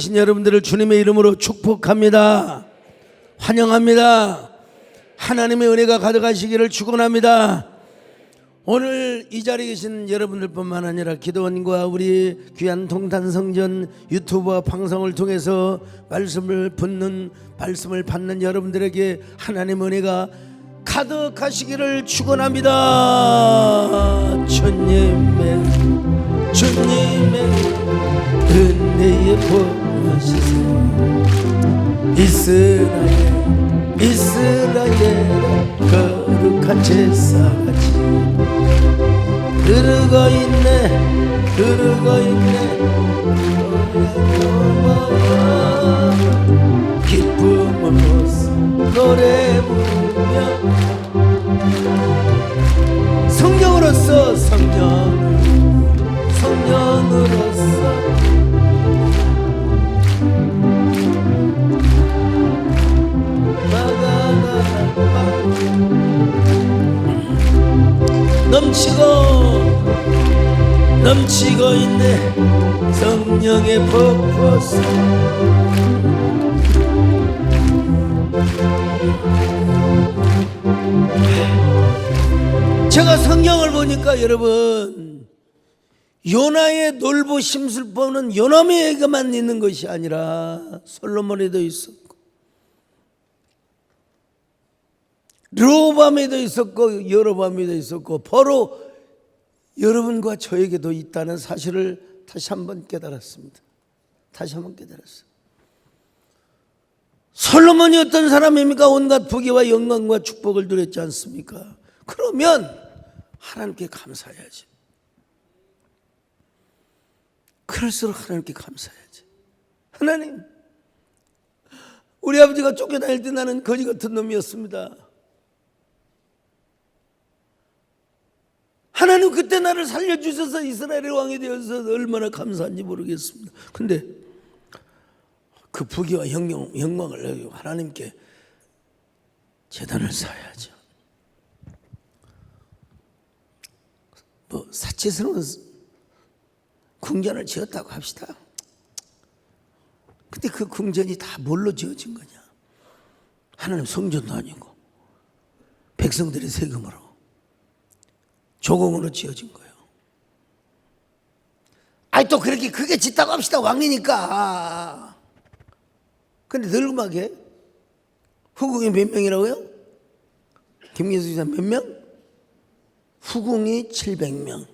오신 여러분들을 주님의 이름으로 축복합니다. 환영합니다. 하나님의 은혜가 가득하시기를 축원합니다. 오늘 이 자리에 계신 여러분들뿐만 아니라 기도원과 우리 귀한 동탄성전 유튜브와 방송을 통해서 말씀을 받는 여러분들에게 하나님의 은혜가 가득하시기를 축원합니다. 주님의 은혜에 보시세 이스라엘 거룩한 제사같이 흐르고 있네 기쁨으로써 노래 부르며 성령으로서 넘치고 있네 성령의 폭포수. 제가 성경을 보니까 여러분, 요나의 놀부 심술보는 요나에게만 있는 것이 아니라 솔로몬에도 있었고 르호보암에도 있었고 여로보암에도 있었고 바로 여러분과 저에게도 있다는 사실을 다시 한번 깨달았습니다. 솔로몬이 어떤 사람입니까? 온갖 부귀와 영광과 축복을 누렸지 않습니까? 그러면 하나님께 감사해야지. 그럴수록 하나님께 감사해야지. 하나님, 우리 아버지가 쫓겨다닐 때 나는 거지 같은 놈이었습니다. 하나님 그때 나를 살려주셔서 이스라엘의 왕이 되어서 얼마나 감사한지 모르겠습니다. 근데 그 부귀와 영광을 하나님께 제단을 쌓아야죠. 뭐 사치스러운 궁전을 지었다고 합시다. 근데 그 궁전이 다 뭘로 지어진 거냐? 하나님 성전도 아니고 백성들의 세금으로 조공으로 지어진 거예요. 아니 또 그렇게 크게 짓다고 합시다. 왕이니까. 근데 늙음하게 후궁이 몇 명이라고요? 김기수 기자 몇 명? 후궁이 700명,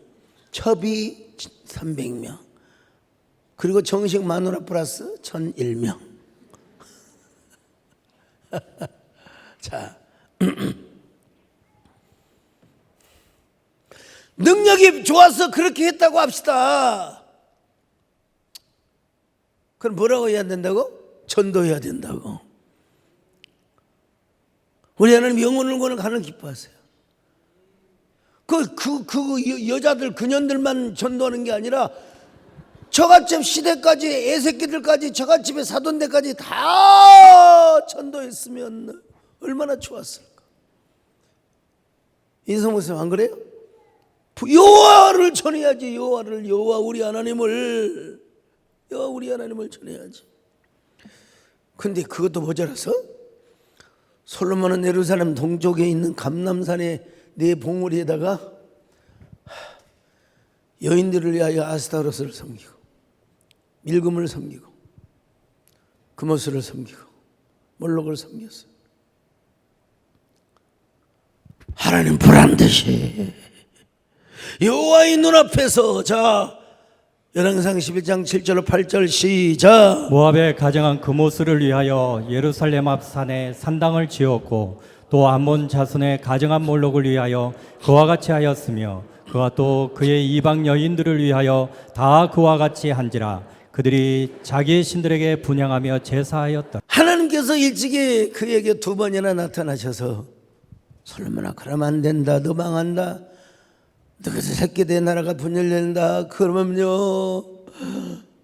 첩이 300명, 그리고 정식 마누라 플러스 1001명. 자, 능력이 좋아서 그렇게 했다고 합시다. 그럼 뭐라고 해야 된다고? 전도해야 된다고. 우리 하나님 영혼을 구하는 하나님 기뻐하세요. 여자들 그년들만 전도하는 게 아니라 저갓집 시대까지 애새끼들까지 저갓집의 사돈들까지 다 전도했으면 얼마나 좋았을까. 인성 목사님 안 그래요? 여호와를 전해야지. 여호와 우리 하나님을 전해야지. 근데 그것도 모자라서 솔로몬은 예루살렘 동쪽에 있는 감람산의 네 봉우리에다가 여인들을 위하여 아스타로스를 섬기고 밀금을 섬기고 금오스를 섬기고 몰록을 섬겼어요. 하나님 보란듯이 여호와의 눈앞에서. 자, 열왕기상 11장 7절 8절 시작. 모압의 가정한 금오스를 위하여 예루살렘 앞 산에 산당을 지었고 또 암몬 자손의 가정한 몰록을 위하여 그와 같이 하였으며 그와 또 그의 이방 여인들을 위하여 다 그와 같이 한지라. 그들이 자기의 신들에게 분향하며 제사하였다. 하나님께서 일찍이 그에게 두 번이나 나타나셔서 솔로몬아 그러면 안 된다. 너 망한다. 너 그래서 새끼 내 나라가 분열된다. 그러면요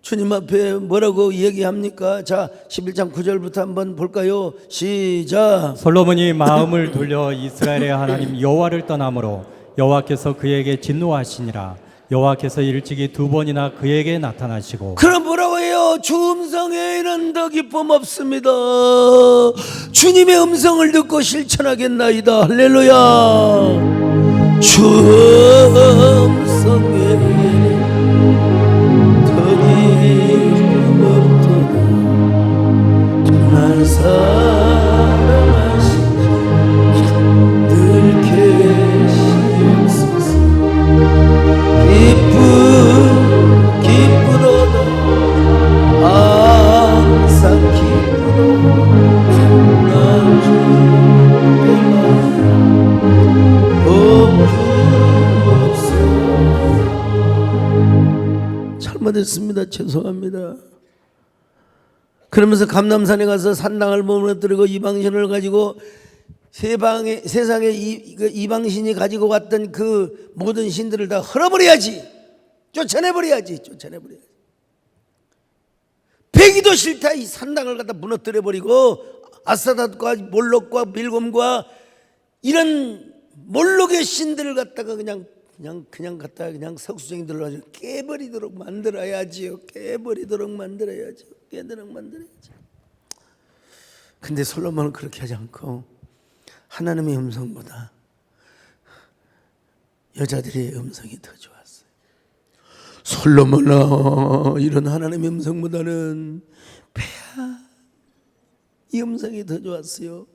주님 앞에 뭐라고 얘기합니까? 자, 11장 9절부터 한번 볼까요? 시작. 솔로몬이 마음을 돌려 이스라엘의 하나님 여호와를 떠나므로 여호와께서 그에게 진노하시니라. 여호와께서 일찍이 두 번이나 그에게 나타나시고 그럼 뭐라고 해요? 주 음성에 이런 더 기쁨 없습니다. 주님의 음성을 듣고 실천하겠나이다. 할렐루야. 주 음성에 더 기쁨 없도다. 날 사랑하시니 늘 계시옵소서. 기쁘도다 항상 기쁘도다 나 주께만 없주옵소서. 잘못했습니다. 죄송합니다. 그러면서 감람산에 가서 산당을 무너뜨리고 이방신을 가지고 세상에 이방신이 가지고 왔던 그 모든 신들을 다 헐어버려야지. 쫓아내버려야지. 배기도 싫다. 이 산당을 갖다 무너뜨려버리고 아스타닷과 몰록과 밀곰과 이런 몰록의 신들을 갖다가 그냥 석수쟁이들로 가지고 깨버리도록 만들어야지요. 깨버리도록 만들어야죠. 근데 솔로몬은 그렇게 하지 않고 하나님의 음성보다 여자들의 음성이 더 좋았어요. 솔로몬아, 이런 하나님의 음성보다는 폐하 이 음성이 더 좋았어요.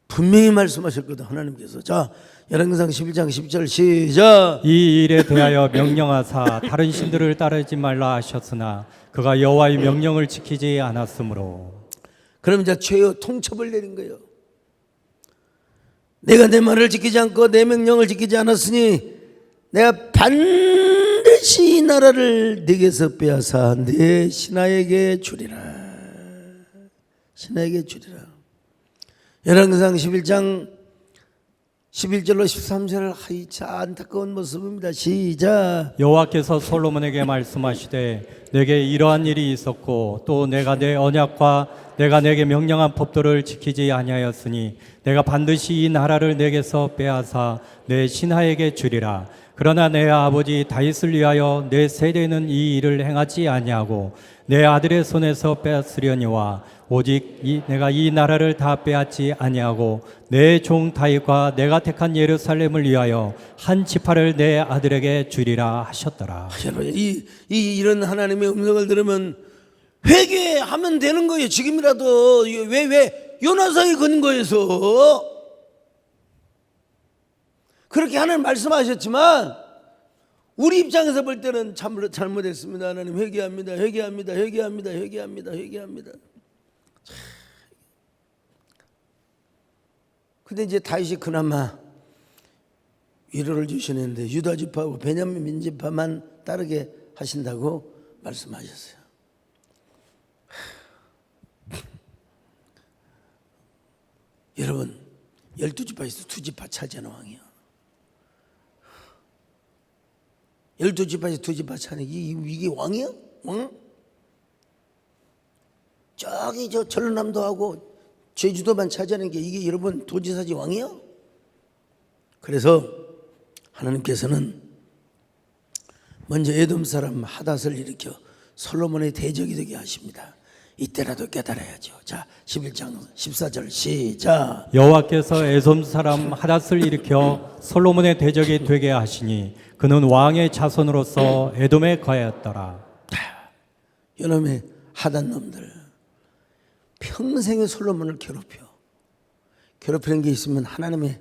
분명히 말씀하셨거든 하나님께서. 자, 열왕기상 11장 10절 시작. 이 일에 대하여 명령하사 다른 신들을 따르지 말라 하셨으나 그가 여호와의 명령을 지키지 않았으므로. 그럼 이제 최후 통첩을 내린 거예요. 내가 내 말을 지키지 않고 내 명령을 지키지 않았으니 내가 반드시 이 나라를 네게서 빼앗아 내 신하에게 주리라. 열왕기상 11장 11절로 13절을 하이 참 안타까운 모습입니다. 시작. 여호와께서 솔로몬에게 말씀하시되 내게 이러한 일이 있었고 또 내가 내 언약과 내가 내게 명령한 법도를 지키지 아니하였으니 내가 반드시 이 나라를 내게서 빼앗아 내 신하에게 주리라. 그러나 내 아버지 다윗을 위하여 내 세대는 이 일을 행하지 아니하고 내 아들의 손에서 빼앗으려니와 오직 내가 이 나라를 다 빼앗지 아니하고 내 종 다윗과 내가 택한 예루살렘을 위하여 한 지파를 내 아들에게 주리라 하셨더라. 여러분, 이런 하나님의 음성을 들으면 회개하면 되는 거예요. 지금이라도. 왜 요나사의 근거에서 그렇게 하나님 말씀하셨지만 우리 입장에서 볼 때는 잘못했습니다. 하나님 회개합니다. 근데 이제 다윗이 그나마 위로를 주시는데 유다 지파하고 베냐민 지파만 따르게 하신다고 말씀하셨어요. 여러분, 12지파에서 2지파 차지하는 왕이야. 12지파에서 2지파 차는 이게 왕이야? 왕? 저기 저 전라남도하고 제주도만 차지하는 게 이게 여러분 도지사지 왕이야? 그래서 하나님께서는 먼저 에돔 사람 하닷을 일으켜 솔로몬의 대적이 되게 하십니다. 이때라도 깨달아야죠. 자, 11장 14절 시작. 여호와께서 에돔 사람 하닷을 일으켜 솔로몬의 대적이 되게 하시니 그는 왕의 자손으로서 에돔에 거하였더라. 이놈의 하닷 놈들 평생에 솔로몬을 괴롭히는 게 있으면 하나님의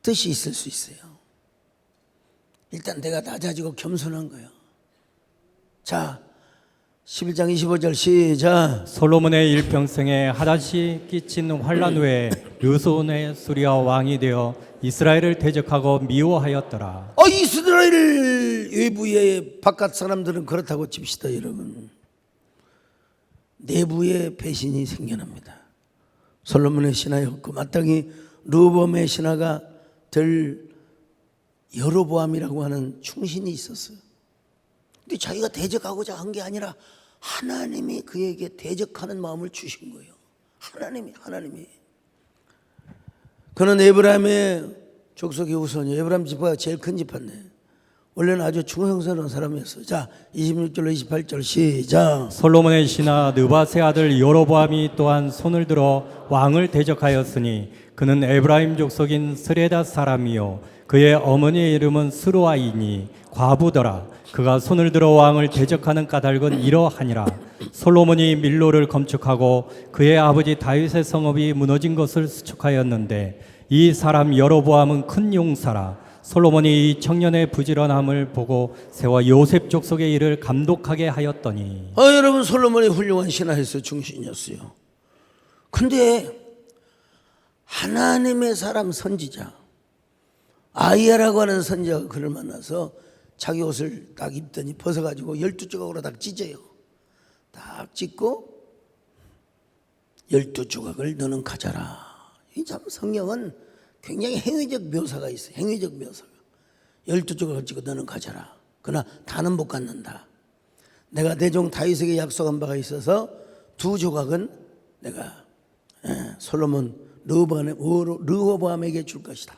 뜻이 있을 수 있어요. 일단 내가 낮아지고 겸손한 거예요. 자, 11장 25절 시작. 솔로몬의 일평생에 하닷이 끼친 환란 후에 르손의 수리아 왕이 되어 이스라엘을 대적하고 미워하였더라. 이스라엘 외부의 바깥 사람들은 그렇다고 칩시다. 여러분, 내부의 배신이 생겨납니다. 솔로몬의 신하였고 마땅히 르호보암의 신하가 될 여로보암이라고 하는 충신이 있었어요. 근데 자기가 대적하고자 한 게 아니라 하나님이 그에게 대적하는 마음을 주신 거예요. 하나님이. 그는 에브라임의 족속의 후손이 에브라임 지파가 제일 큰 지파인데 원래는 아주 중형스러운 사람이었어요. 자, 26절로 28절 시작. 솔로몬의 신하 느바세 아들 여로보암이 또한 손을 들어 왕을 대적하였으니 그는 에브라임 족속인 스레다 사람이요 그의 어머니의 이름은 스루아이니 과부더라. 그가 손을 들어 왕을 대적하는 까닭은 이러하니라. 솔로몬이 밀로를 건축하고 그의 아버지 다윗의 성읍이 무너진 것을 수축하였는데 이 사람 여로보암은 큰 용사라. 솔로몬이 이 청년의 부지런함을 보고 세워 요셉 족속의 일을 감독하게 하였더니. 여러분, 솔로몬이 훌륭한 신하였어요. 중신이었어요. 근데 하나님의 사람 선지자 아이야라고 하는 선지자가 그를 만나서 자기 옷을 딱 입더니 벗어가지고 12조각으로 딱 찢어요. 딱 찢고 12조각을 너는 가져라. 이 참 성경은 굉장히 행위적 묘사가 있어요. 행위적 묘사가. 12조각을 찢고 너는 가져라. 그러나 다는 못 갖는다. 내가 내 종 다윗에게 약속한 바가 있어서 2조각은 내가 솔로몬 르호보암에게 줄 것이다.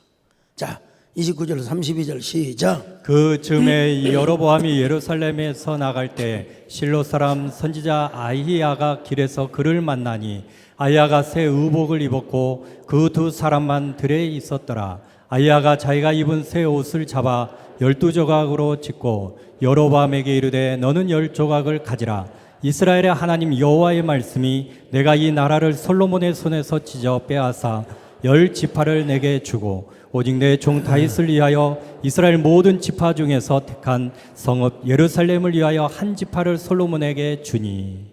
자, 29절 32절 시작. 그 즈음에 여로보암이 예루살렘에서 나갈 때 실로 사람 선지자 아히야가 길에서 그를 만나니 아히야가 새 의복을 입었고 그 두 사람만 들에 있었더라. 아히야가 자기가 입은 새 옷을 잡아 12조각으로 찢고 여로보암에게 이르되 너는 10조각을 가지라. 이스라엘의 하나님 여호와의 말씀이 내가 이 나라를 솔로몬의 손에서 찢어 빼앗아 10지파를 내게 주고 오직 내 종 다윗을 위하여 이스라엘 모든 지파 중에서 택한 성읍 예루살렘을 위하여 한 지파를 솔로몬에게 주니.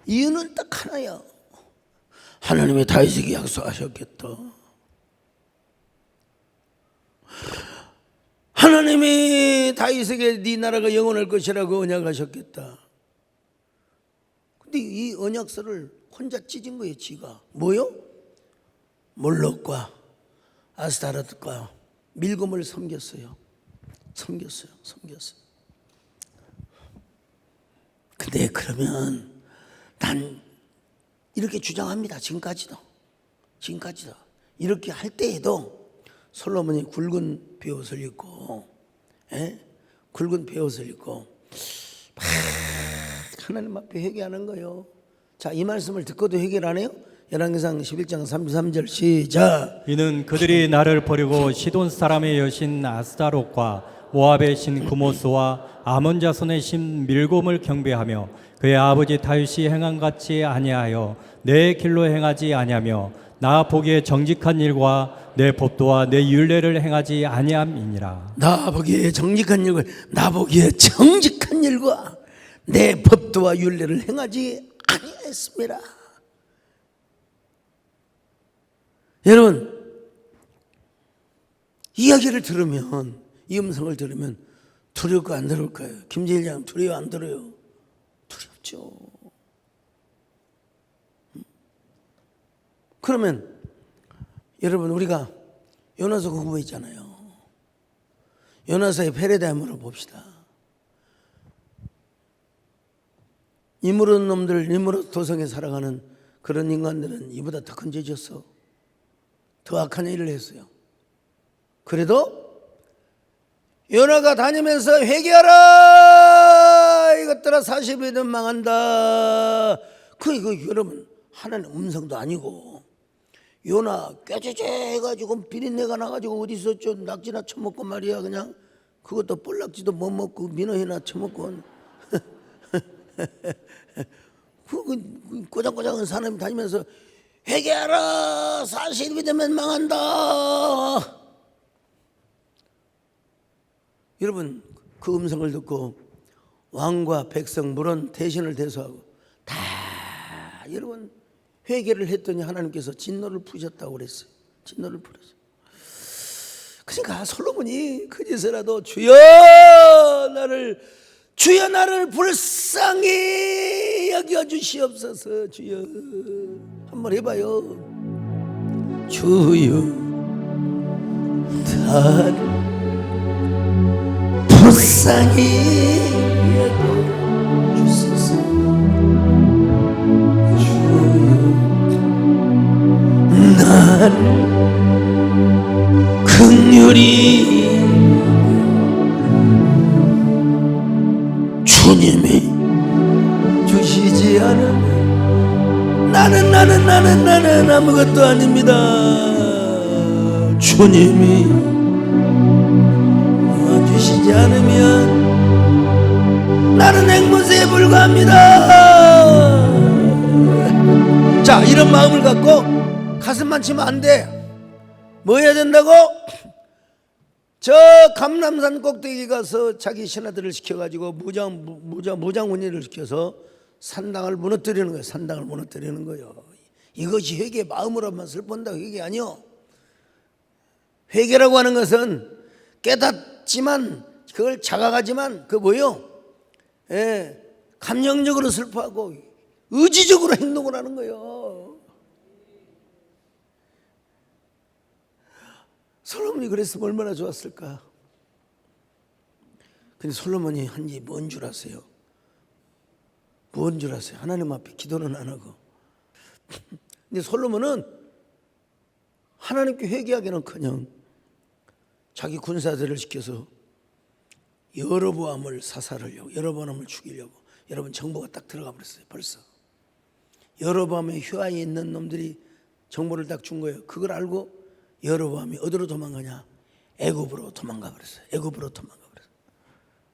이유는 딱 하나야. 하나님의 다윗에게 약속하셨겠다. 하나님이 다윗에게 네 나라가 영원할 것이라고 언약하셨겠다. 근데 이 언약서를 혼자 찢은 거예요. 지가 뭐요? 몰록과 아스타르트과 밀곰을 섬겼어요. 근데 그러면 난 이렇게 주장합니다. 지금까지도 이렇게 할 때에도 솔로몬이 굵은 베옷을 입고 굵은 베옷을 입고 막 하나님 앞에 회개하는 거예요. 자, 이 말씀을 듣고도 회개를 안 해요? 열왕기상 11장 33절 시작. 이는 그들이 나를 버리고 시돈 사람의 여신 아스타롯과 모압의 신 구모스와 아몬 자손의 신 밀곰을 경배하며 그의 아버지 다윗이 행한 같이 아니하여 내 길로 행하지 아니하며 나 보기에 정직한 일과 내 법도와 내 율례를 행하지 아니함이니라. 나 보기에 정직한 일과 내 법도와 율례를 행하지 아니했습니다. 여러분, 이야기를 들으면, 이 음성을 들으면 두려울까 안 두려울까요? 김재일 장 두려워 안 두려워요? 두렵죠. 그러면 여러분, 우리가 요나서 공부해 있잖아요. 요나서의 패러다임으로 봅시다. 니무롯 도성에 살아가는 그런 인간들은 이보다 더 큰 죄 지었어. 더 악한 일을 했어요. 그래도 요나가 다니면서 회개하라, 이것들아 40일이면 망한다. 이거 여러분, 하나님 음성도 아니고 요나 꾀죄죄 해가지고 비린내가 나가지고 어디서 좀 낙지나 처먹고 말이야. 그냥 그것도 볼락지도 못 먹고 민어회나 처먹고 꼬장꼬장한 사람이 다니면서 회개하라, 40일이 되면 망한다. 여러분, 그 음성을 듣고 왕과 백성 물론 대신을 대소하고 다 여러분 회개를 했더니 하나님께서 진노를 푸셨다고 그랬어요. 진노를 풀었어요. 그러니까 솔로몬이 그제서라도 주여 나를 불쌍히 여겨주시옵소서. 주여, 한번 해봐요. 주여 나를 불쌍히 여겨주소서. 주여 나를 주님이 주시지 않으면 나는 아무것도 아닙니다. 주님이 도와주시지 않으면 나는 앵무새에 불과합니다. 자, 이런 마음을 갖고 가슴만 치면 안 돼. 뭐 해야 된다고? 저 감람산 꼭대기 가서 자기 신하들을 시켜가지고 무장훈련을 시켜서 산당을 무너뜨리는 거예요. 산당을 무너뜨리는 거예요. 이것이 회개, 마음으로만 슬픈다고 회개 아니요. 회개라고 하는 것은 깨닫지만 그걸 자각하지만 그 뭐요? 감정적으로 슬퍼하고 의지적으로 행동을 하는 거예요. 솔로몬이 그랬으면 얼마나 좋았을까. 근데 솔로몬이 한 일이 뭔 줄 아세요? 뭔 줄 아세요? 하나님 앞에 기도는 안 하고. 근데 솔로몬은 하나님께 회개하기는커녕 자기 군사들을 시켜서 여로보암을 사살하려고, 여로보암을 죽이려고. 여러분, 정보가 딱 들어가 버렸어요. 벌써 여로보암의 휘하에 있는 놈들이 정보를 딱 준 거예요. 그걸 알고 여로보암이 어디로 도망가냐? 애굽으로 도망가 버렸어요. 애굽으로 도망가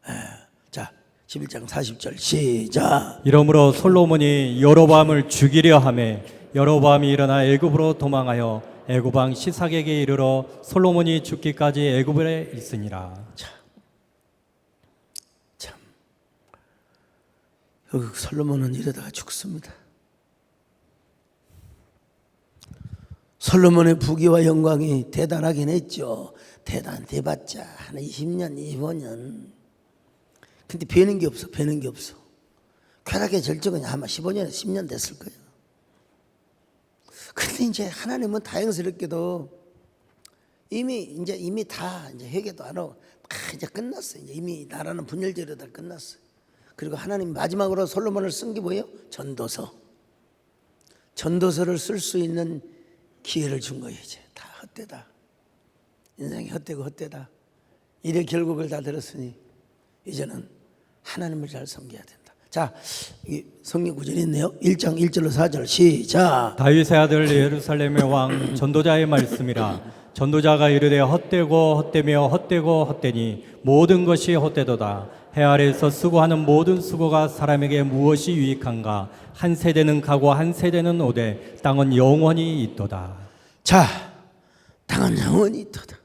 버렸어요. 자, 11장 40절 시작. 이러므로 솔로몬이 여로보암을 죽이려 하매 여로보암이 일어나 애굽으로 도망하여 애굽 왕 시삭에게 이르러 솔로몬이 죽기까지 애굽에 있으니라. 참 솔로몬은 이러다가 죽습니다. 솔로몬의 부귀와 영광이 대단하긴 했죠. 대단해봤자 한 20년, 25년. 근데 배는 게 없어. 쾌락의 절정은 아마 15년, 10년 됐을 거예요. 근데 이제 하나님은 다행스럽게도 이미 다 이제 회개도 안 하고 다 이제 끝났어요. 이제 이미 나라는 분열제로 다 끝났어요. 그리고 하나님 마지막으로 솔로몬을 쓴 게 뭐예요? 전도서를 쓸 수 있는 기회를 준 거예요. 이제 다 헛되다. 인생이 헛되고 헛되다. 이래 결국을 다 들었으니 이제는 하나님을 잘 섬겨야 된다. 자, 성경 구절이 있네요. 1장 1절로 4절 시작. 다윗의 아들 예루살렘의 왕 전도자의 말씀이라. 전도자가 이르되 헛되고 헛되며 헛되고 헛되니 모든 것이 헛되도다. 해 아래에서 수고하는 모든 수고가 사람에게 무엇이 유익한가? 한 세대는 가고 한 세대는 오되 땅은 영원히 있도다. 자, 땅은 영원히 있도다.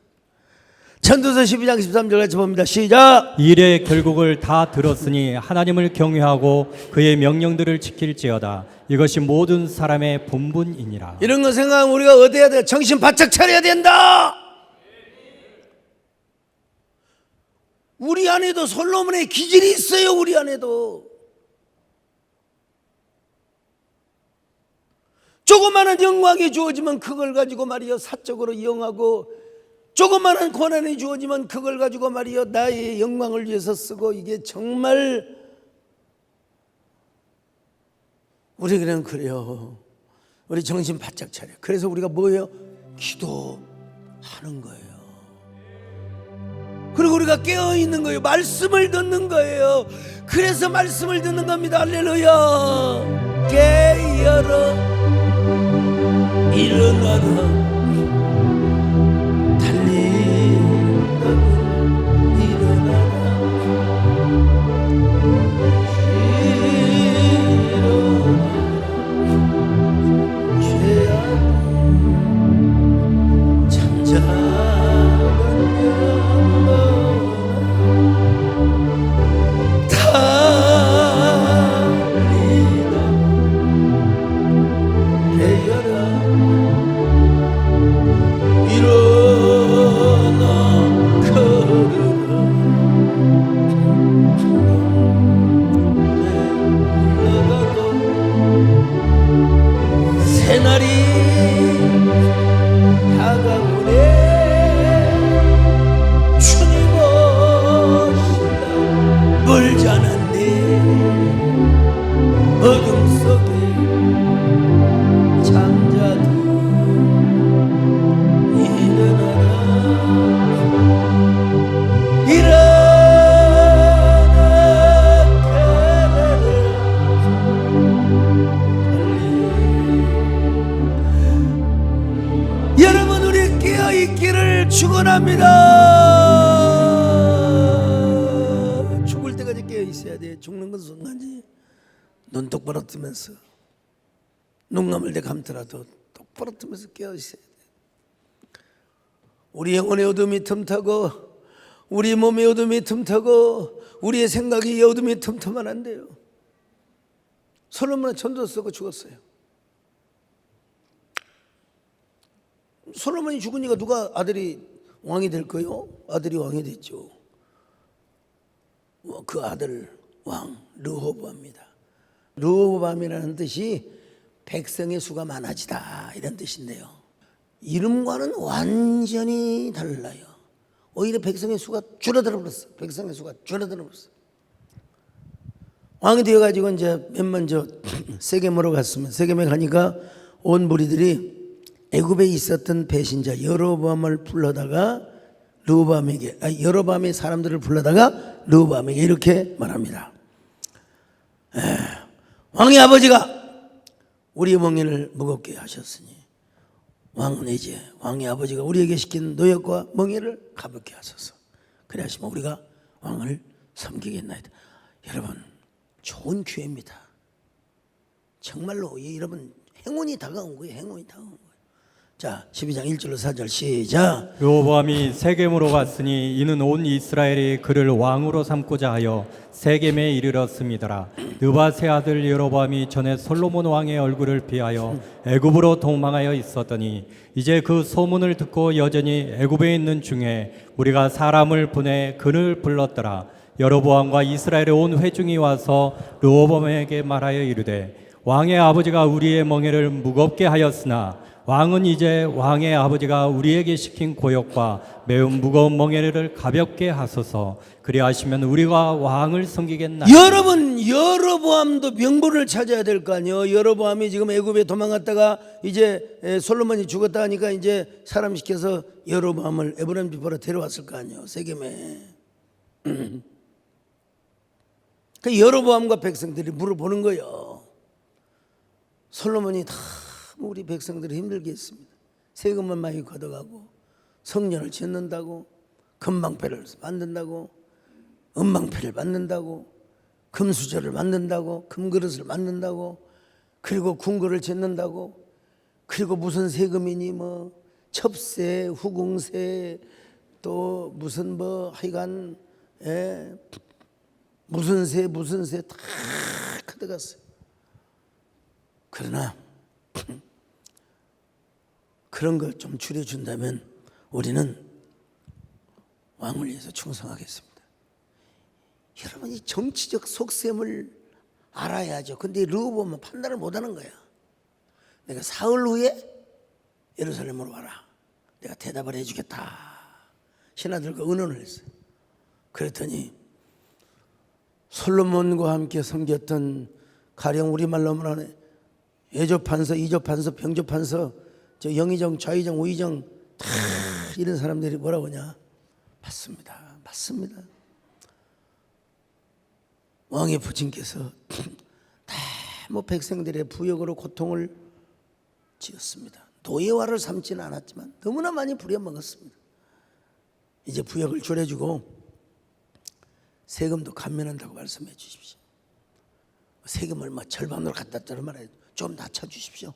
전도서 12장 13절 같이 봅니다. 시작. 일의 결국을 다 들었으니 하나님을 경외하고 그의 명령들을 지킬지어다. 이것이 모든 사람의 본분이니라. 이런 거 생각하면 우리가 어디야 돼? 정신 바짝 차려야 된다. 우리 안에도 솔로몬의 기질이 있어요. 우리 안에도 조그마한 영광이 주어지면 그걸 가지고 말이요 사적으로 이용하고, 조그마한 고난이 주어지면 그걸 가지고 말이요 나의 영광을 위해서 쓰고, 이게 정말 우리 그냥 그래요. 우리 정신 바짝 차려. 그래서 우리가 뭐예요? 기도하는 거예요. 그리고 우리가 깨어있는 거예요. 말씀을 듣는 거예요. 그래서 말씀을 듣는 겁니다. 할렐루야. 깨어라 일어나라 깨어납니다. 죽을 때까지 깨어 있어야 돼. 죽는 건 순간지. 눈 똑바로 뜨면서 눈 감을 때 감더라도 똑바로 뜨면서 깨어 있어야 돼. 우리 영혼의 어둠이 틈타고 우리 몸의 어둠이 틈타고 우리의 생각이 어둠이 틈타면 안 돼요. 솔로몬은 천도 쓰고 죽었어요. 솔로몬이 죽으니까 누가 아들이 왕이 될 거요? 아들이 왕이 됐죠. 그 아들 왕 르호보암입니다. 르호보암이라는 뜻이 백성의 수가 많아지다 이런 뜻인데요. 이름과는 완전히 달라요. 오히려 백성의 수가 줄어들어 버렸어. 백성의 수가 줄어들어 버렸어. 왕이 되어가지고 이제 맨 먼저 세겜으로 갔으면 세겜에 가니까 온 무리들이 애굽에 있었던 배신자 여로보암을 불러다가 르호보암에게 여로보암의 사람들을 불러다가 르호보암에게 이렇게 말합니다. 왕의 아버지가 우리의 멍에를 무겁게 하셨으니 왕은 이제 왕의 아버지가 우리에게 시킨 노역과 멍에를 가볍게 하소서. 그래 하시면 우리가 왕을 섬기겠나이다. 여러분 좋은 기회입니다. 정말로 여러분 행운이 다가온 거예요. 행운이 다가온 거예요. 자 12장 1절로 4절 시작. 르호보암이 세겜으로 갔으니 이는 온 이스라엘이 그를 왕으로 삼고자 하여 세겜에 이르렀음이더라. 느밧의 아들 여로보암이 전에 솔로몬 왕의 얼굴을 피하여 애굽으로 도망하여 있었더니 이제 그 소문을 듣고 여전히 애굽에 있는 중에 우리가 사람을 보내 그를 불렀더라. 여로보암과 이스라엘의 온 회중이 와서 르호보암에게 말하여 이르되 왕의 아버지가 우리의 멍에를 무겁게 하였으나 왕은 이제 왕의 아버지가 우리에게 시킨 고역과 매우 무거운 멍에를 가볍게 하소서. 그리하시면 우리가 왕을 섬기겠나이다. 여러분 여로보암도 명분을 찾아야 될 거 아니에요. 여로보암이 지금 애굽에 도망갔다가 이제 솔로몬이 죽었다 하니까 이제 사람 시켜서 여로보암을 에브라임 지파로 데려왔을 거 아니에요. 세겜에. 그 여로보암과 백성들이 물어보는 거예요. 솔로몬이 다 우리 백성들이 힘들게 했습니다. 세금만 많이 걷어가고 성전을 짓는다고 금방패를 만든다고 은방패를 만든다고 금수저를 만든다고 금그릇을 만든다고 그리고 궁궐을 짓는다고 그리고 무슨 세금이니 뭐 첩세 후궁세 또 무슨 뭐 하여간 무슨 세 다 걷어갔어요. 그러나 그런 걸 좀 줄여준다면 우리는 왕을 위해서 충성하겠습니다. 여러분 이 정치적 속셈을 알아야죠. 근데 르호보암은 판단을 못하는 거야. 내가 사흘 후에 예루살렘으로 와라. 내가 대답을 해주겠다. 신하들과 의논을 했어요. 그랬더니 솔로몬과 함께 섬겼던 가령 우리말로 말하는 예조판서, 이조판서, 병조판서, 저 영의정, 좌의정, 우의정 다 이런 사람들이 뭐라고 하냐? 맞습니다. 맞습니다. 왕의 부친께서 다 뭐 백성들의 부역으로 고통을 지었습니다. 노예화를 삼지는 않았지만 너무나 많이 부려먹었습니다. 이제 부역을 줄여주고 세금도 감면한다고 말씀해 주십시오. 세금을 뭐 절반으로 갖다 주는 말에 좀 낮춰주십시오.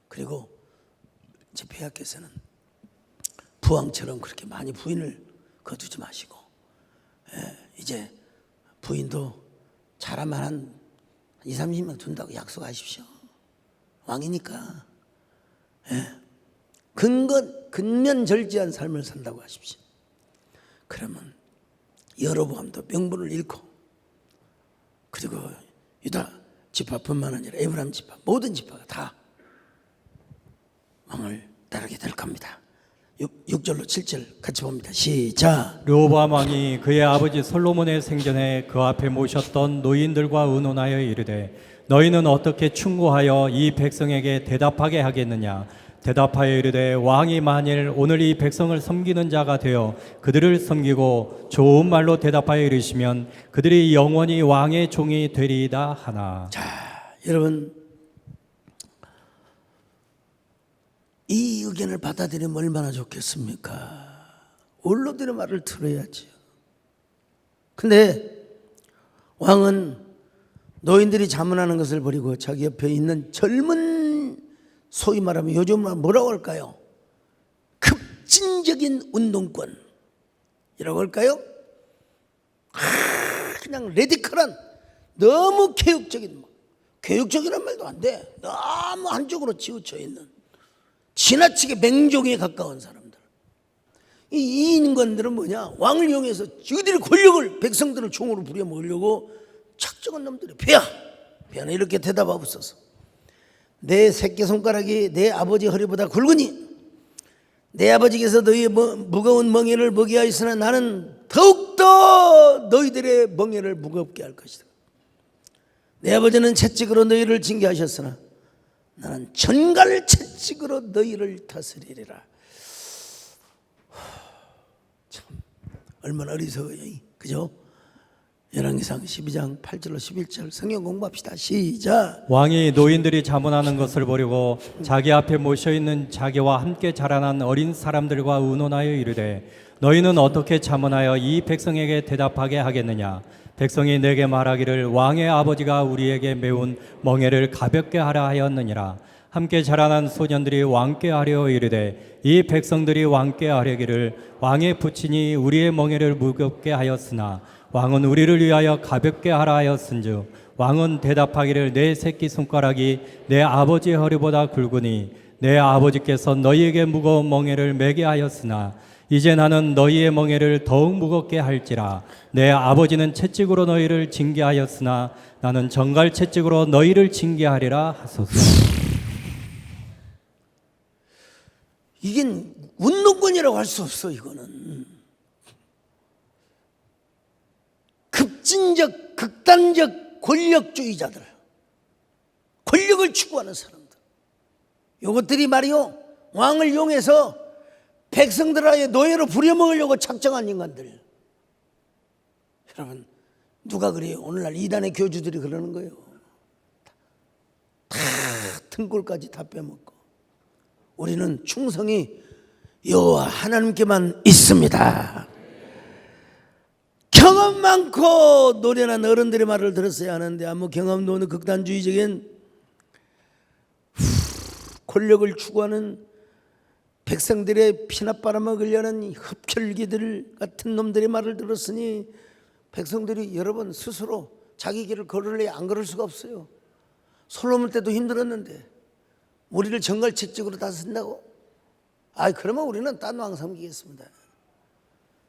그리고 제 폐하께서는 부왕처럼 그렇게 많이 부인을 거두지 마시고 이제 부인도 잘하면 한 20-30명 둔다고 약속하십시오. 왕이니까 근면절제한 삶을 산다고 하십시오. 그러면 여로보암도 명분을 잃고 그리고 유다 지파뿐만 아니라 에브라임 지파 모든 지파가 다 왕을 따르게 될 겁니다. 6절로 7절 같이 봅니다. 시작. 르호보암 왕이 그의 아버지 솔로몬의 생전에 그 앞에 모셨던 노인들과 의논하여 이르되 너희는 어떻게 충고하여 이 백성에게 대답하게 하겠느냐. 대답하여 이르되 왕이 만일 오늘 이 백성을 섬기는 자가 되어 그들을 섬기고 좋은 말로 대답하여 이르시면 그들이 영원히 왕의 종이 되리이다 하나. 자, 여러분 이 의견을 받아들이면 얼마나 좋겠습니까? 원로들의 말을 들어야지요. 근데 왕은 노인들이 자문하는 것을 버리고 자기 옆에 있는 젊은, 소위 말하면 요즘 뭐라고 할까요? 급진적인 운동권이라고 할까요? 그냥 레디컬한, 너무 개혁적인, 개혁적이란 말도 안 돼. 너무 한쪽으로 치우쳐 있는, 지나치게 맹종에 가까운 사람들. 이 인간들은 뭐냐? 왕을 이용해서 저들이 권력을, 백성들을 총으로 부려먹으려고 작정한 놈들이. 폐하는 이렇게 대답하옵소서. 내 새끼손가락이 내 아버지 허리보다 굵으니 내 아버지께서 너희의 무거운 멍에를 먹게 하였으나 나는 더욱더 너희들의 멍에를 무겁게 할 것이다. 내 아버지는 채찍으로 너희를 징계하셨으나 나는 전갈 채찍으로 너희를 다스리리라. 참 얼마나 어리석어요, 그죠? 열왕기상 12장 8절로 11절 성경 공부합시다. 시작. 왕이 노인들이 자문하는 것을 보려고 자기 앞에 모셔 있는 자기와 함께 자라난 어린 사람들과 의논하여 이르되 너희는 어떻게 자문하여 이 백성에게 대답하게 하겠느냐? 백성이 내게 말하기를 왕의 아버지가 우리에게 메운 멍에를 가볍게 하라 하였느니라. 함께 자라난 소년들이 왕께 하려 이르되 이 백성들이 왕께 하려기를 왕의 부친이 우리의 멍에를 무겁게 하였으나 왕은 우리를 위하여 가볍게 하라 하였은즉 왕은 대답하기를 내 새끼손가락이 내 아버지 허리보다 굵으니 내 아버지께서 너희에게 무거운 멍에를 매게 하였으나 이제 나는 너희의 멍에를 더욱 무겁게 할지라. 내 아버지는 채찍으로 너희를 징계하였으나 나는 정갈 채찍으로 너희를 징계하리라 하소서. 이게 운동권이라고 할 수 없어. 이거는 급진적, 극단적 권력주의자들, 권력을 추구하는 사람들, 이것들이 말이요 왕을 이용해서 백성들의 노예로 부려먹으려고 작정한 인간들. 여러분, 누가 그래요? 오늘날 이단의 교주들이 그러는 거예요. 다 등골까지 다 빼먹고. 우리는 충성이 여호와 하나님께만 있습니다. 경험 많고 노련한 어른들의 말을 들었어야 하는데 아무 경험도 없는 극단주의적인 권력을 추구하는 백성들의 피나 빨아먹으려는 흡혈귀들 같은 놈들의 말을 들었으니 백성들이 여러분 스스로 자기 길을 걸을래 안 걸을 수가 없어요. 솔로몬 때도 힘들었는데 우리를 정갈 채찍으로 다쓴다고? 그러면 우리는 딴 왕 섬기겠습니다.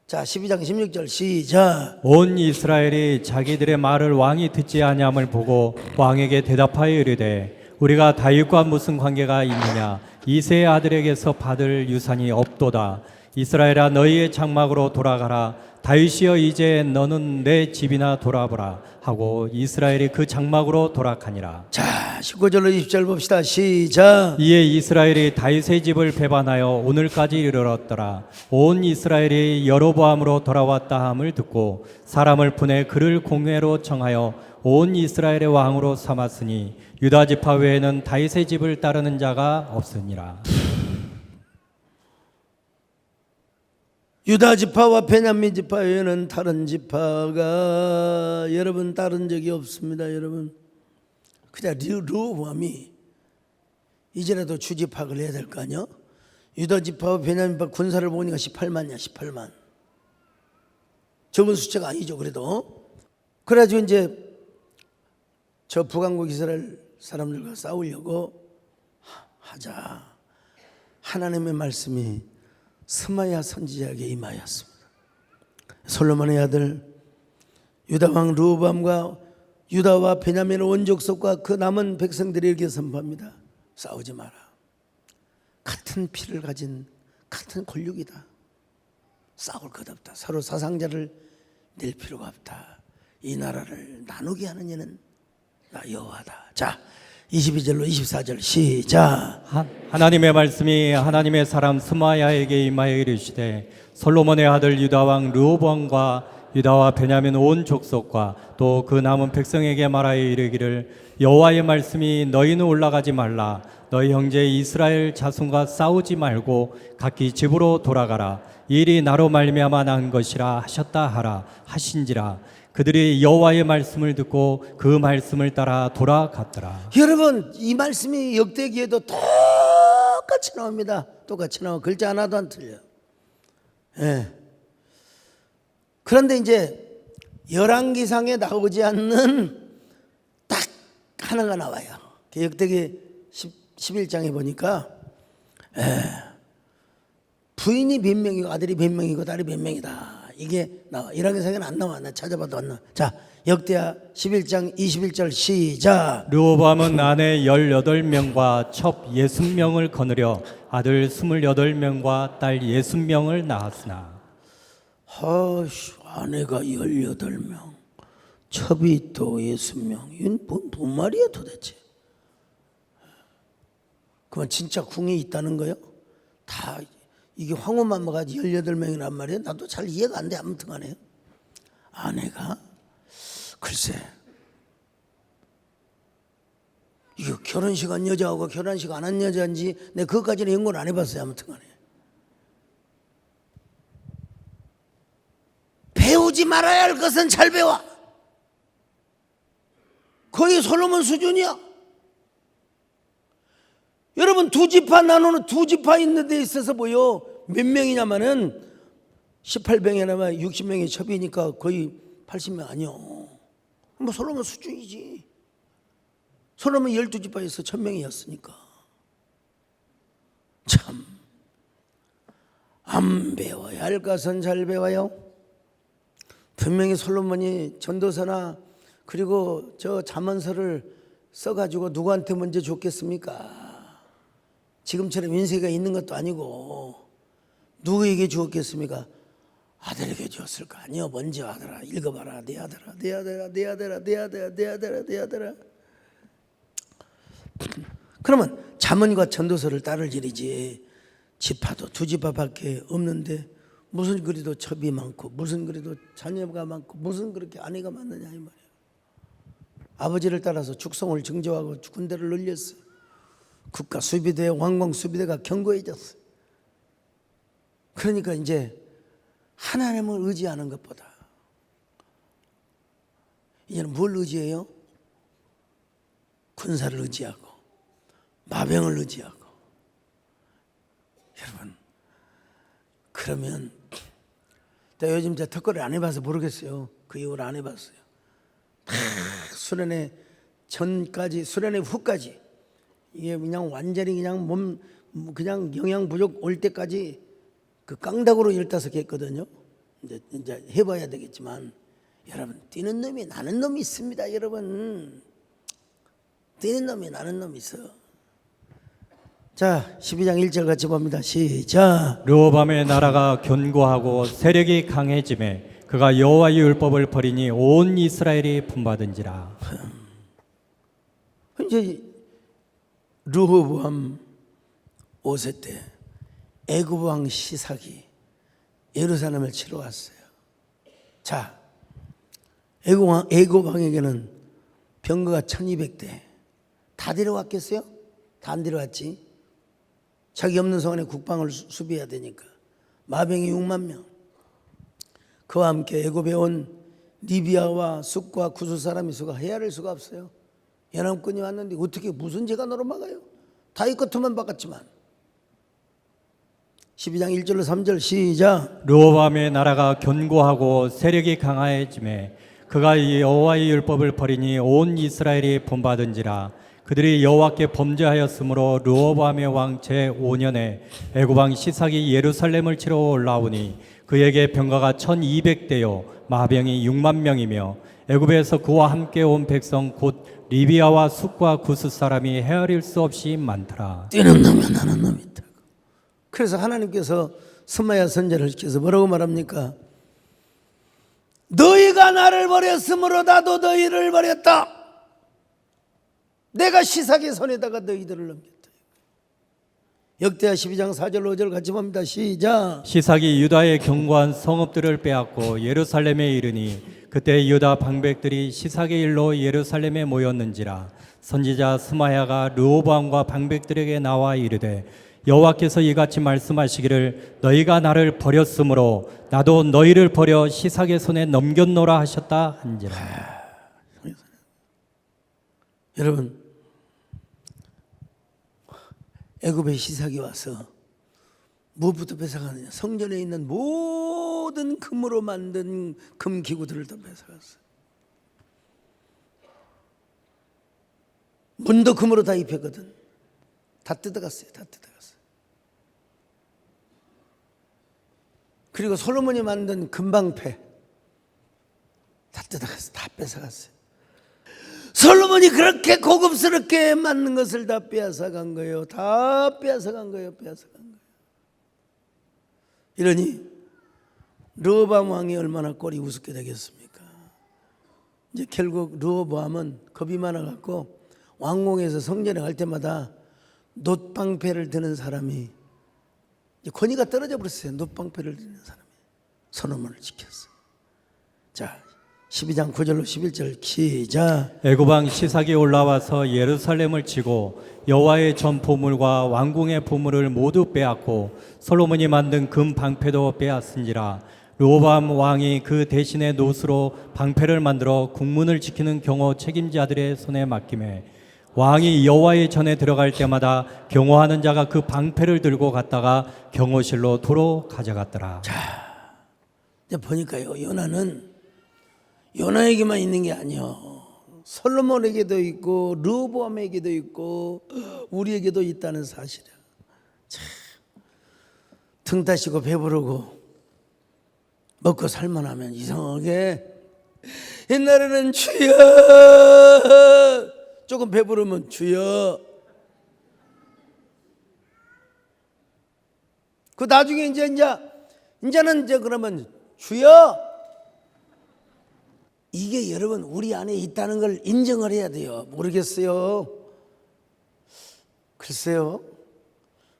자, 12장 16절 시작. 온 이스라엘이 자기들의 말을 왕이 듣지 아니함을 보고 왕에게 대답하여 이르되 우리가 다윗과 무슨 관계가 있느냐? 이새의 아들에게서 받을 유산이 없도다. 이스라엘아 너희의 장막으로 돌아가라. 다윗이여 이제 너는 내 집이나 돌아보라 하고 이스라엘이 그 장막으로 돌아가니라. 자, 19절로 20절 봅시다. 시작. 이에 이스라엘이 다윗의 집을 배반하여 오늘까지 이르렀더라. 온 이스라엘이 여로보암으로 돌아왔다 함을 듣고 사람을 보내 그를 공회로 청하여 온 이스라엘의 왕으로 삼았으니 유다 지파 외에는 다윗의 집을 따르는 자가 없으니라. 유다 지파와 베냐민 지파 외에는 다른 지파가 여러분 따른 적이 없습니다. 여러분 그냥 르호보암이 이제라도 주지파를 해야 될 거 아니야? 유다 지파와 베냐민 지파 군사를 보니까 18만이야. 18만. 적은 숫자가 아니죠. 그래가지고 이제 저 북왕국 이스라엘 사람들과 싸우려고 하자 하나님의 말씀이 스마야 선지자에게 임하였습니다. 솔로몬의 아들 유다 왕 르호보암과 유다와 베냐민의 원족속과 그 남은 백성들이 이렇게 선포합니다. 싸우지 마라. 같은 피를 가진 같은 권력이다. 싸울 것 없다. 서로 사상자를 낼 필요가 없다. 이 나라를 나누게 하는 이는 나 여호와다. 자, 22절로 24절 시작. 하나님의 말씀이 하나님의 사람 스마야에게 임하여 이르시되 솔로몬의 아들 유다 왕 르호보암과 유다와 베냐민 온 족속과 또 그 남은 백성에게 말하여 이르기를 여호와의 말씀이 너희는 올라가지 말라 너희 형제 이스라엘 자손과 싸우지 말고 각기 집으로 돌아가라 이 일이 나로 말미암아 난 것이라 하셨다 하라 하신지라 그들이 여호와의 말씀을 듣고 그 말씀을 따라 돌아갔더라. 여러분, 이 말씀이 역대기에도 똑같이 나옵니다. 똑같이 나와. 글자 하나도 안 틀려. 예. 그런데 이제 열왕기상에 나오지 않는 딱 하나가 나와요. 역대기 11장에 보니까 부인이 몇 명이고 아들이 몇 명이고 딸이 몇 명이다. 이게 나와. 열왕기상에는 안 나와. 나 찾아봐도 안 나와. 자, 역대하 11장 21절 시작. 르호보암은 아내 18명과 첩 60명을 거느려 아들 28명과 딸 60명을 낳았으나 아내가 18명, 첩이 또 60명. 이건 뭔 말이야 도대체? 그만 진짜 궁이 있다는 거요? 다 이게 황후마마가 18명이란 말이에요? 나도 잘 이해가 안 돼. 아무튼 간에 아내가 글쎄 이거 결혼식 한 여자하고 결혼식 안 한 여자인지 내가 그것까지는 연구를 안 해봤어요. 아무튼 간에 배우지 말아야 할 것은 잘 배워. 거의 솔로몬 수준이야. 여러분, 두 지파 나누는 두 지파 있는 데 있어서 뭐요? 몇 명이냐면은 18명이나 60명의 첩이니까 거의 80명 아니요. 뭐 솔로몬 수준이지. 솔로몬 12지파에서 1000명이었으니까. 참, 안 배워야 할 것은 잘 배워요. 분명히 솔로몬이 전도서나 그리고 저 잠언서를 써가지고 누구한테 먼저 줬겠습니까? 지금처럼 인쇄가 있는 것도 아니고 누구에게 주었겠습니까? 아들에게 주었을 거 아니요. 먼저 아들아 읽어봐라. 내 아들아 내 아들아 내 아들아 내 아들아 내 아들아 내 아들아. 그러면 잠언과 전도서를 따를 일이지. 지파도 두 지파밖에 없는데 무슨 그리도 첩이 많고 무슨 그리도 자녀가 많고 무슨 그렇게 아내가 많느냐 이 말이에요. 아버지를 따라서 축성을 증조하고 군대를 늘렸어요. 국가 수비대, 왕궁 수비대가 견고해졌어요. 그러니까 이제 하나님을 의지하는 것보다 이제는 뭘 의지해요? 군사를 의지하고 마병을 의지하고. 여러분, 그러면 내가 요즘 제가 턱걸이를 안 해봐서 모르겠어요. 그 이후로 안 해봤어요. 다 수련회 전까지 수련회 후까지 이게 그냥 완전히 그냥 몸 그냥 영양 부족 올 때까지 그 깡다구로 15개 했거든요. 이제 해봐야 되겠지만 여러분, 뛰는 놈이 나는 놈이 있습니다. 여러분, 뛰는 놈이 나는 놈이 있어. 자, 12장 1절 같이 봅니다. 시작. 르호밤의 나라가 견고하고 세력이 강해짐에 그가 여호와의 율법을 버리니 온 이스라엘이 분받은지라. 이제 르호보암 5세 때 애굽 왕 시삭이 예루살렘을 치러 왔어요. 자, 애굽 왕에게는 병거가 1200대. 다 데려왔겠어요? 다 안 데려왔지. 자기 없는 성안에 국방을 수비해야 되니까. 마병이 6만 명. 그와 함께 애굽에 온 리비아와 숫과 구스 사람이 수가 헤아릴 수가 없어요. 연합군이 왔는데 어떻게 무슨 죄가 너로 막아요? 다윗 것만 바꿨지만. 12장 1절로 3절 시작. 르호밤의 나라가 견고하고 세력이 강해짐에 그가 여호와의 율법을 버리니 온 이스라엘이 본받은지라. 그들이 여호와께 범죄하였으므로 르호밤의 왕 제5년에 애굽 왕 시삭이 예루살렘을 치러 올라오니 그에게 병거가 1200대요 마병이 6만 명이며 애굽에서 그와 함께 온 백성 곧 리비아와 숫과 구스 사람이 헤아릴 수 없이 많더라. 뛰는 놈이 나는 놈이 있다고. 그래서 하나님께서 스마야 선지자를 시켜서 뭐라고 말합니까? 너희가 나를 버렸으므로 나도 너희를 버렸다. 내가 시삭의 손에다가 너희들을 넘겼다. 역대하 12장 4절 5절 같이 봅니다. 시작. 시삭이 유다의 견고한 성읍들을 빼앗고 예루살렘에 이르니 그때 유다 방백들이 시삭의 일로 예루살렘에 모였는지라. 선지자 스마야가 르호보암과 방백들에게 나와 이르되 여호와께서 이같이 말씀하시기를 너희가 나를 버렸으므로 나도 너희를 버려 시삭의 손에 넘겼노라 하셨다 한지라. 여러분, 애굽의 시삭이 와서 무엇부터 뺏어가느냐? 성전에 있는 모든 금으로 만든 금 기구들을 다 뺏어갔어요. 문도 금으로 다 입혔거든. 다 뜯어갔어요. 다 뜯어갔어요. 그리고 솔로몬이 만든 금방패 다 뜯어갔어요. 다 뺏어갔어요. 솔로몬이 그렇게 고급스럽게 만든 것을 다 빼앗아간 거예요. 다 빼앗아간 거예요. 빼앗아간 거예요. 이러니 르호보암 왕이 얼마나 꼴이 우습게 되겠습니까? 이제 결국 르호보암은 겁이 많아갖고 왕궁에서 성전에 갈 때마다 놋방패를 드는 사람이 이제 권위가 떨어져 버렸어요. 놋방패를 드는 사람이 솔로몬을 지켰어요. 자, 12장 9절로 11절 시작. 애굽 왕 시삭이 올라와서 예루살렘을 치고 여호와의 전 보물과 왕궁의 보물을 모두 빼앗고 솔로몬이 만든 금 방패도 빼앗은지라. 르호보암 왕이 그 대신에 놋으로 방패를 만들어 국문을 지키는 경호 책임자들의 손에 맡기매 왕이 여호와의 전에 들어갈 때마다 경호하는 자가 그 방패를 들고 갔다가 경호실로 도로 가져갔더라. 자, 이제 보니까요, 요나에게만 있는 게 아니요, 솔로몬에게도 있고 르호보암에게도 있고 우리에게도 있다는 사실이야. 참, 등 따시고 배부르고 먹고 살만하면 이상하게 옛날에는 주여, 조금 배부르면 주여, 그 나중에 이제는 그러면 주여. 이게 여러분 우리 안에 있다는 걸 인정을 해야 돼요. 모르겠어요. 글쎄요,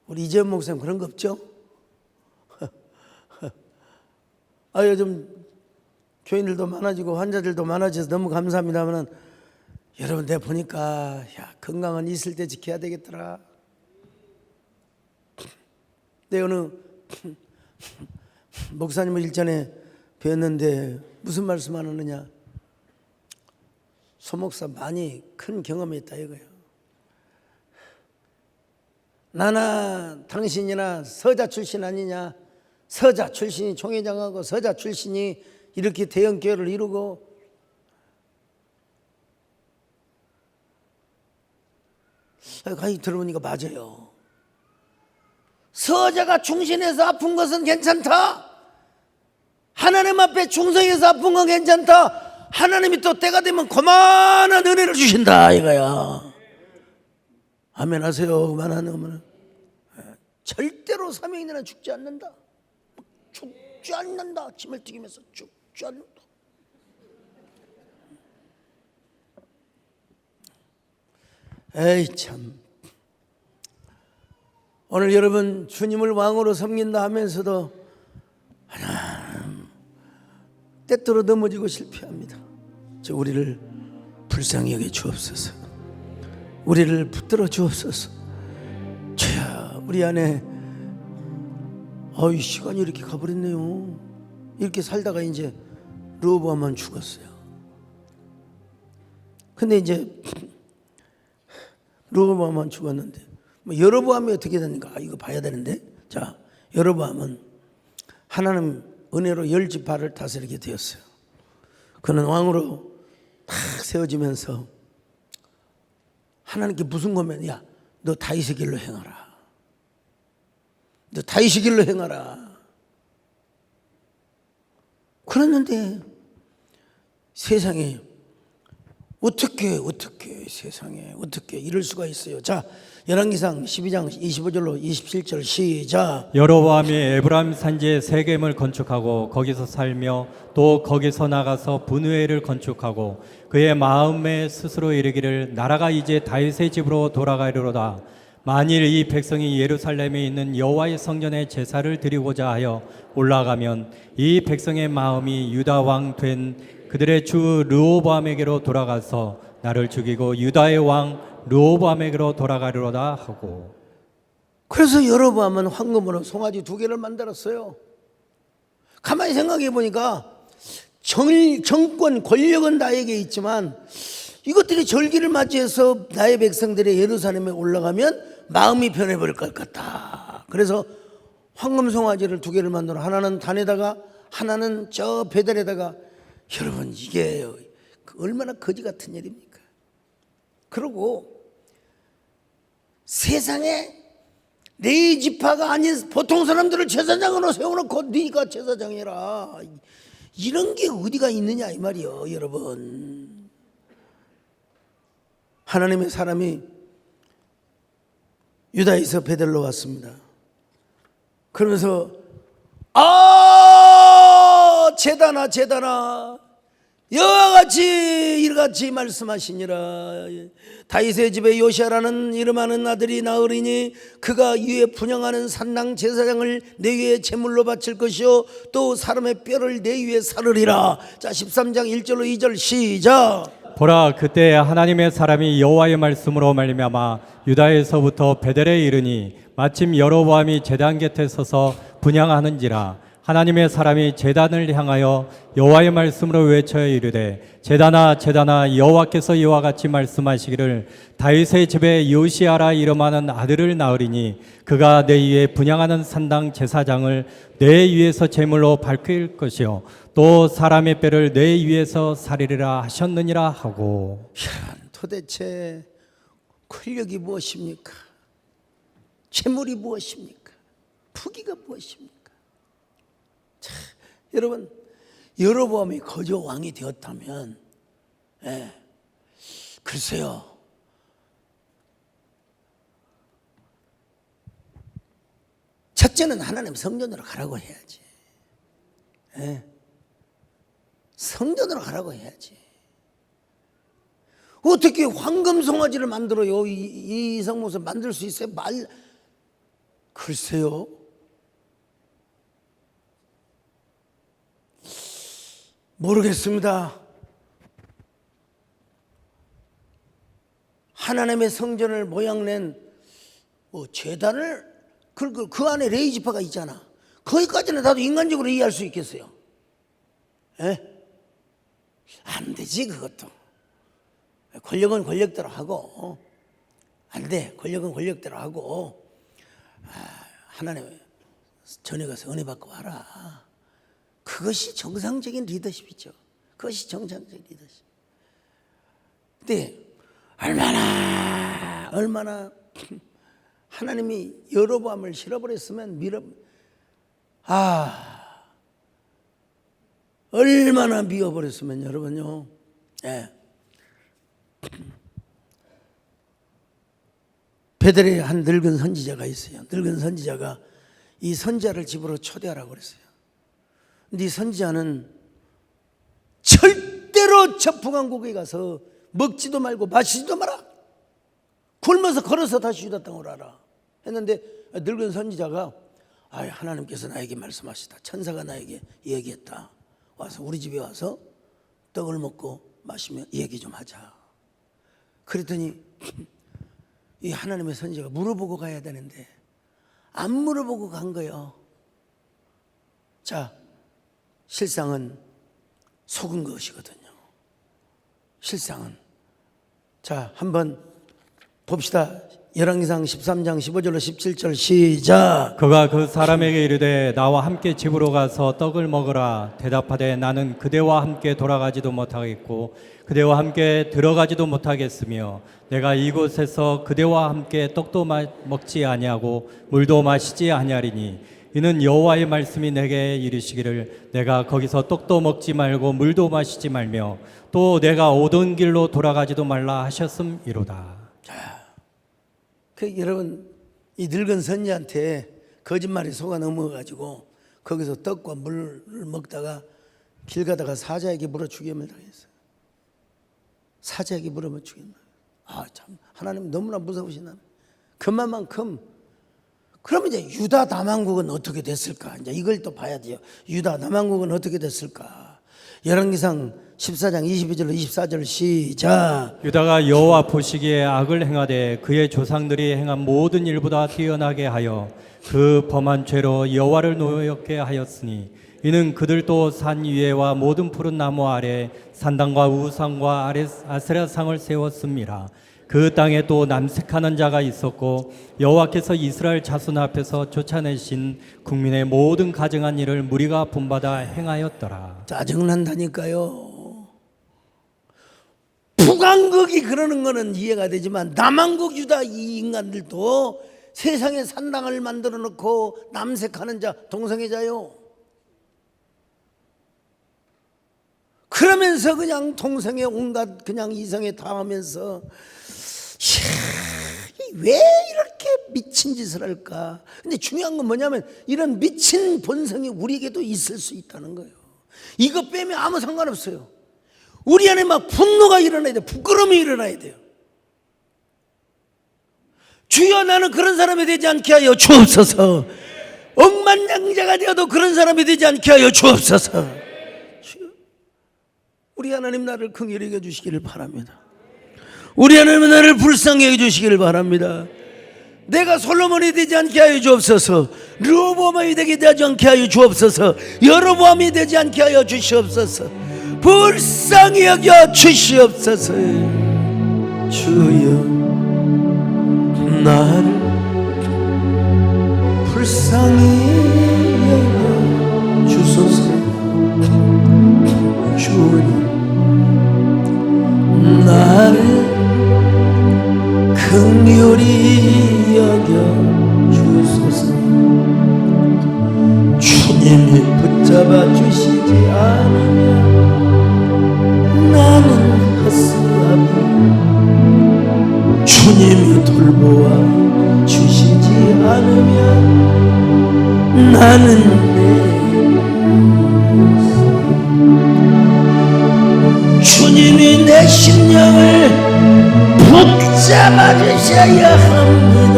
우리 이재현 목사님 그런 거 없죠? 요즘 교인들도 많아지고 환자들도 많아져서 너무 감사합니다만 여러분, 내가 보니까 건강은 있을 때 지켜야 되겠더라. 내 어느 목사님을 일전에 뵀는데 무슨 말씀 하느냐, 소목사 많이 큰 경험이 있다 이거예요. 나나 당신이나 서자 출신 아니냐, 서자 출신이 총회장하고 서자 출신이 이렇게 대형교회를 이루고, 가히 들어보니까 맞아요. 서자가 충신해서 아픈 것은 괜찮다. 하나님 앞에 충성해서 아픈 건 괜찮다. 하나님이 또 때가 되면 고만한 은혜를 주신다 이거야. 아멘 하세요. 그만하면 절대로 사명인들은 죽지 않는다. 죽지 않는다. 침을 튀기면서 죽지 않는다. 에이 참, 오늘 여러분 주님을 왕으로 섬긴다 하면서도 때때로 넘어지고 실패합니다. 우리를 불쌍히 여겨 주옵소서. 우리를 붙들어 주옵소서. 주여, 우리 안에 시간이 이렇게 가버렸네요. 이렇게 살다가 이제 르호보암만 죽었어요. 근데 이제 르호보암만 죽었는데 여로보암이 어떻게 됐는가, 이거 봐야 되는데. 자, 여로보암은 하나님 은혜로 10지파를 다스리게 되었어요. 그는 왕으로 탁 세워지면서 하나님께 무슨 거면, 야, 너 다윗의 길로 행하라. 너 다윗의 길로 행하라. 그랬는데 세상에 어떻게 세상에 어떻게 이럴 수가 있어요. 자, 열왕기상 12장 25절로 27절 시작. 여로보암이 에브라임 산지에 세겜을 건축하고 거기서 살며 또 거기서 나가서 분우엘을 건축하고 그의 마음에 스스로 이르기를 나라가 이제 다윗의 집으로 돌아가리로다. 만일 이 백성이 예루살렘에 있는 여호와의 성전에 제사를 드리고자 하여 올라가면 이 백성의 마음이 유다 왕 된 그들의 주 르호보암에게로 돌아가서 나를 죽이고 유다의 왕 르호보암에게로 돌아가리로다 하고. 그래서 여로보암은 황금으로 송아지 2개를 만들었어요. 가만히 생각해 보니까 정권 권력은 나에게 있지만 이것들이 절기를 맞이해서 나의 백성들이 예루살렘에 올라가면 마음이 변해버릴 것 같다. 그래서 황금 송아지를 2개를 만들어 하나는 단에다가 하나는 저 베델에다가. 여러분, 이게 얼마나 거지 같은 일입니까? 그리고 세상에 레위 지파가 아닌 보통 사람들을 제사장으로 세워놓고 네가 제사장이라, 이런 게 어디가 있느냐 이 말이요. 여러분, 하나님의 사람이 유다에서 베델로 왔습니다. 그러면서 제단아 여호와같이 이같이 말씀하시니라. 다윗의 집에 요시아라는 이름하는 아들이 나으리니 그가 위에 분향하는 산당 제사장을 내 위에 제물로 바칠 것이요 또 사람의 뼈를 내 위에 사르리라. 자, 13장 1절로 2절 시작. 보라, 그때 하나님의 사람이 여호와의 말씀으로 말미암아 유다에서부터 베델에 이르니 마침 여로보암이 제단 곁에 서서 분향하는지라. 하나님의 사람이 제단을 향하여 여호와의 말씀으로 외쳐 이르되 제단아 여호와께서 이와 같이 말씀하시기를 다윗의 집에 요시아라 이름하는 아들을 낳으리니 그가 내 위에 분향하는 산당 제사장을 내 위에서 제물로 밝힐 것이요 또 사람의 뼈를 내 위에서 사리리라 하셨느니라 하고. 도대체 권력이 무엇입니까? 재물이 무엇입니까? 부귀가 무엇입니까? 자, 여러분, 여로보암이 거저 왕이 되었다면, 글쎄요, 첫째는 하나님 성전으로 가라고 해야지. 성전으로 가라고 해야지. 어떻게 황금 송아지를 만들어요? 이 이성모습 만들 수 있어요? 글쎄요. 모르겠습니다. 하나님의 성전을 모양낸 제단을 그 안에 레위 지파가 있잖아. 거기까지는 나도 인간적으로 이해할 수 있겠어요. 안 되지. 그것도 권력은 권력대로 하고, 안 돼. 권력은 권력대로 하고, 하나님 전에 가서 은혜 받고 와라. 그것이 정상적인 리더십이죠. 그것이 정상적인 리더십. 근데 얼마나 하나님이 여로보암을 실어버렸으면 얼마나 미워버렸으면 여러분요. 베델에 한 늙은 선지자가 있어요. 늙은 선지자가 이 선지자를 집으로 초대하라고 그랬어요. 근데 이 선지자는 절대로 저 북왕국에 가서 먹지도 말고 마시지도 마라. 굶어서 걸어서 다시 유다 땅으로 와라 했는데, 늙은 선지자가 하나님께서 나에게 말씀하시다. 천사가 나에게 얘기했다. 와서 우리 집에 와서 떡을 먹고 마시며 얘기 좀 하자. 그랬더니 이 하나님의 선지자가 물어보고 가야 되는데 안 물어보고 간 거예요. 자, 실상은 속은 것이거든요. 실상은. 자, 한번 봅시다. 열왕기상 13장 15절로 17절 시작. 그가 그 사람에게 이르되 나와 함께 집으로 가서 떡을 먹으라. 대답하되 나는 그대와 함께 돌아가지도 못하겠고 그대와 함께 들어가지도 못하겠으며 내가 이곳에서 그대와 함께 떡도 먹지 아니하고 물도 마시지 아니하리니 이는 여호와의 말씀이 내게 이르시기를 내가 거기서 떡도 먹지 말고 물도 마시지 말며 또 내가 오던 길로 돌아가지도 말라 하셨음이로다. 자, 여러분, 이 늙은 선지한테 거짓말이 속아 넘어가지고 거기서 떡과 물을 먹다가 길 가다가 사자에게 물어 죽임을 당했어요. 사자에게 물어 죽임을. 참, 하나님 너무나 무서우신 하나님. 그만큼. 그러면 이제 유다 남왕국은 어떻게 됐을까? 이제 이걸 또 봐야 돼요. 유다 남왕국은 어떻게 됐을까? 열왕기상 14장 22절로 24절 시작. 유다가 여호와 보시기에 악을 행하되 그의 조상들이 행한 모든 일보다 뛰어나게 하여 그 범한 죄로 여호와를 노엽게 하였으니 이는 그들도 산 위에와 모든 푸른 나무 아래 산당과 우상과 아세라상을 세웠습니다. 그 땅에 또 남색하는 자가 있었고 여호와께서 이스라엘 자손 앞에서 쫓아내신 국민의 모든 가증한 일을 무리가 본받아 행하였더라. 짜증난다니까요. 북왕국이 그러는 거는 이해가 되지만 남왕국 유다 이 인간들도 세상에 산당을 만들어 놓고 남색하는 자, 동성애자요. 그러면서 그냥 동성애 온갖 그냥 이성에 당하면서 왜 이렇게 미친 짓을 할까? 근데 중요한 건 뭐냐면 이런 미친 본성이 우리에게도 있을 수 있다는 거예요. 이거 빼면 아무 상관없어요. 우리 안에 막 분노가 일어나야 돼요. 부끄러움이 일어나야 돼요. 주여 나는 그런 사람이 되지 않게 하여 주옵소서. 억만장자가 되어도 그런 사람이 되지 않게 하여 주옵소서. 우리 하나님 나를 긍휼히 여겨 주시기를 바랍니다. 우리 하나님 나를 불쌍히 여겨 주시기를 바랍니다. 내가 솔로몬이 되지 않게 하여 주옵소서. 르호보암이 되지 않게 하여 주옵소서. 여로보암이 되지 않게 하여 주시옵소서. 불쌍히 여겨 주시옵소서. 주여 나를 불쌍히 여겨 주소서. 주여 나를 긍휼히 여겨 주소서. 주님이 붙잡아 주시지 않으면 나는 헛수하고 주님이 돌보아 주시지 않으면 나는 주님이 내 심령을 붙잡아 주셔야 합니다.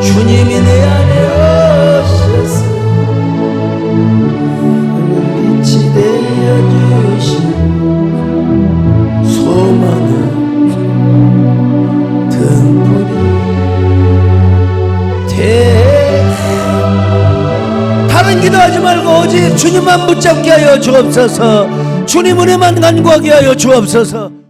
주님이 내 안에 오셔서 빛이 되어 주신 소망의 등불이 다른 기도하지 말고 오직 주님만 붙잡게 하여 주옵소서. 주님 은혜만 간구하게 하여 주옵소서.